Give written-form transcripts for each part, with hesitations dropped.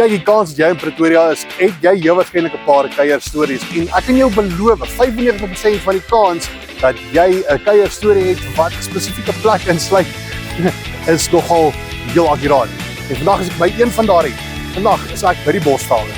kyk die kans dat jy in Pretoria is, het jy heel waarskynlik 'n paar kuierstories en ek kan jou beloof, 95% van die kans dat jy 'n kuierstorie het wat spesifieke plek insluit is nogal heel akkuraat. En vandag is ek by een van daardie. Vandag is ek by die Bosvelde.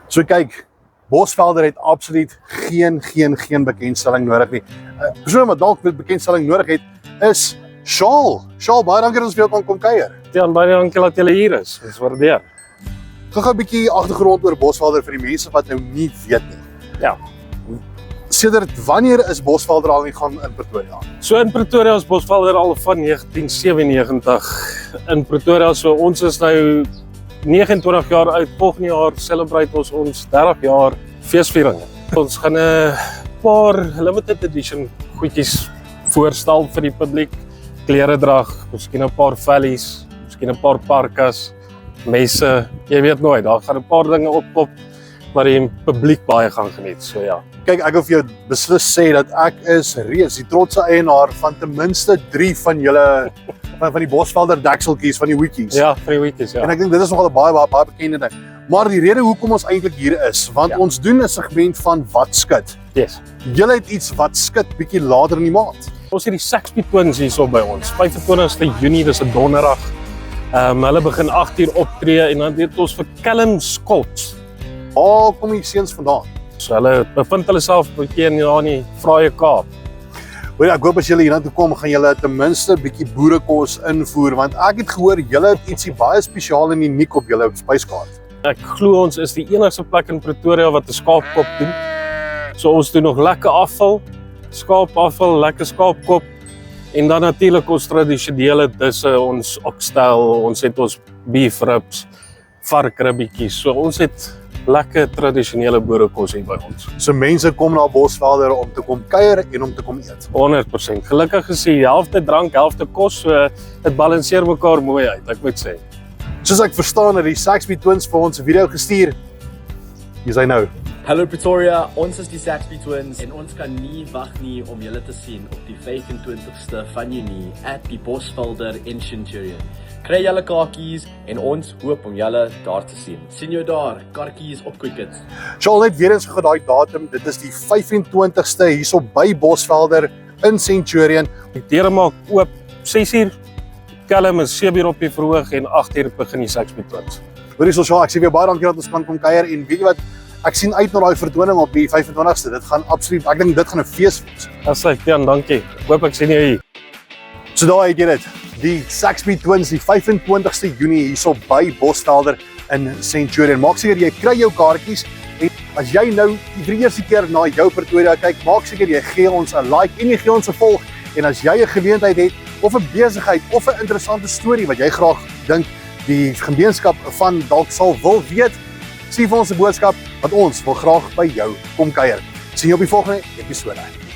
So kyk, Bosvelder het absoluut geen bekendstelling nodig nie. Persoon wat dalk bekendstelling nodig het, is Shaal. Shaal, baie dankie dat ons vir jou kan kom kuier. Ja, baie dankie dat jy hier is. Dis waardeer. Gou 'n bietjie agtergrond oor Bosvelder vir die mense wat nou nie weet nie. Ja. Sedert wanneer is Bosvelder al in gang in Pretoria? So in Pretoria is Bosvelder al van 1997 in Pretoria. So ons is nou 29 jaar oud. Volgende jaar celebrate ons 30 jaar feesviering. Ons gaan 'n paar limited edition goedjies voorstel vir die publiek. Kleredrag, miskien 'n paar vellies, miskien 'n paar parkas, messe, jy weet nooit, daar gaan 'n paar dinge opkop wat die publiek baie gaan geniet, so ja. Kyk, ek wil vir jou beslis sê dat ek is reeds die trotse eienaar van ten minste 3 van julle van die Bosvelder dekseltjies van die wikkies. Ja, vir die weekies, ja. En ek dink dit is nogal 'n baie bekende ding. Maar die rede hoekom ons eintlik hier is, want Ja. ons doen 'n segment van wat skit. Yes. Julle het iets wat skit bietjie later in die maand. Ons het die Saxby Twins hierso by ons, 25ste Junie, dis 'n donderdag. Hulle begin 8uur optree en dan het ons vir Callum Scott. Waar kom die seuns vandaan? So hulle bevind hulle self 'n bietjie in die Fraaie Kaap. Hoor, ek hoop as julle hiernatoe kom, gaan julle ten minste bietjie boerekos invoer, want ek het gehoor julle het ietsie baie spesiaal en uniek op julle spyskaart. Ek glo ons is die enigste plek in Pretoria wat 'n skaapkop doen. So ons doen nog lekker afval, skaapafval, lekker skaapkop en dan natuurlik ons tradisionele disse, ons oxtail, ons het ons beef ribs, varkribbietjies. So ons het lekker tradisionele boerekos hier by ons. So mense kom na Bosvelder om te kom kuier en om te kom eet. 100%. Gelukkig is die helfte drank, helfte kos, so dit balanseer mekaar mooi uit, ek moet sê. Soos ek verstaan het die Saxby Twins vir ons 'n video gestuur. Hier is hy nou. Hallo Pretoria, ons is die Saxby Twins en ons kan nie wag nie om julle te sien op die 25ste van Junie at die Bosvelder in Centurion. Kry julle kaartjies en ons hoop om julle daar te sien. Sien jou daar, kaartjies op Quickit. Shaal, net weer eens gou daai datum, dit is die 25ste hierso by Bosvelder in Centurion. Die deure maak oop 6uur. Callum is 7uur op die verhoog en 8uur begin die Saxby Twins. Hoorie Shaal, ek sê weer baie dankie dat ons kan kom kuier en weet jy wat, ek sien uit na daai vertoning op die 25ste. Dit gaan absoluut, ek dink dit gaan 'n fees wees. Dis reg, Jan, dankie. Hoop ek sien jou hier. So daar het jy dit. Die Saxby Twins die 25ste Junie hierso by Bosvelder in Centurion. Maak seker jy kry jou kaartjies en as jy nou vir die eerste keer na jou Pretoria kyk, maak seker jy gee ons 'n like en jy gee ons 'n volg. En as jy 'n geleentheid het of 'n besigheid of 'n interessante storie wat jy graag dink die gemeenskap van dalk sal wil weet, stuur vir ons 'n boodskap want ons wil graag by jou kom kuier. Sien jou op die volgende episode.